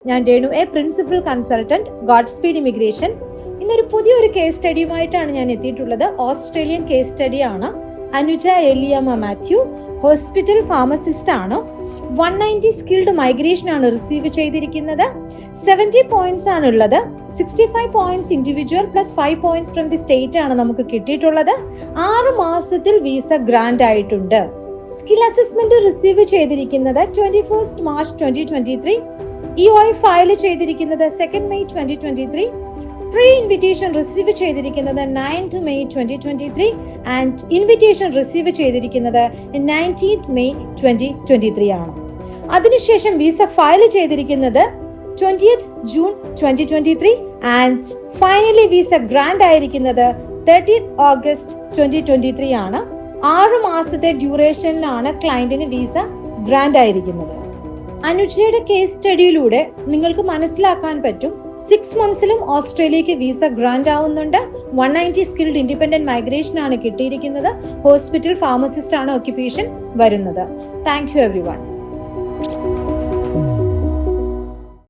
ഞാൻ Renu A, principal consultant, God speed immigration. ഇന്നൊരു പുതിയൊരു കേസ് സ്റ്റഡിയുമായിട്ടാണ് ഞാൻ എത്തിയിട്ടുള്ളത്. ഓസ്ട്രേലിയൻ കേസ് സ്റ്റഡി ആണ്. അനുജ എലിയമ്മ മാത്യു ഹോസ്പിറ്റൽ ഫാർമസിസ്റ്റ് ആണ്. 190 സ്കിൽഡ് മൈഗ്രേഷൻ ആണ് റിസീവ് ചെയ്തിരിക്കുന്നത്. 70 പോയിന്റ്സ് ആണുള്ളത്. 65 points individual plus 5 points from the state ആണ് നമുക്ക് കിട്ടിയിട്ടുള്ളത്. 6 മാസത്തിൽ വിസ ഗ്രാൻഡ് ആയിട്ടുണ്ട്. സ്കിൽ അസസ്മെന്റ് റിസീവ് ചെയ്തിരിക്കുന്നത് 21 മാർച്ച് 2023. EOI ഫയൽ ചെയ്തിരിക്കുന്നത് 2 മെയ് 2023. പ്രീ ഇൻവിറ്റേഷൻ റിസീവ് ചെയ്തിരിക്കുന്നത് 9 മെയ് 2023 ആൻഡ് ഇൻവിറ്റേഷൻ റിസീവ് ചെയ്തിരിക്കുന്നത് 19 മെയ് 2023 ആണ്. അതിനുശേഷം വിസ ഫയൽ ചെയ്തിരിക്കുന്നത് 20 June 2023 and finally visa grand ആയിരിക്കുന്നത് 30 ഓഗസ്റ്റ് 2023 ആണ്. 6 മാസത്തെ ഡ്യൂറേഷനിലാണ് ക്ലയന്റിന് വിസ ഗ്രാൻഡ് ആയിരിക്കുന്നത്. അനുജയുടെ കേസ് സ്റ്റഡിയിലൂടെ നിങ്ങൾക്ക് മനസ്സിലാക്കാൻ പറ്റും 6 മന്ത്സിലും ഓസ്ട്രേലിയക്ക് വിസ ഗ്രാൻഡ് ആവുന്നുണ്ട്. 190 സ്കിൽഡ് ഇൻഡിപെൻഡന്റ് മൈഗ്രേഷൻ ആണ് കിട്ടിയിരിക്കുന്നത്. ഹോസ്പിറ്റൽ ഫാർമസിസ്റ്റ് ആണ് ഓക്യുപ്പേഷൻ വരുന്നത്. Thank you everyone.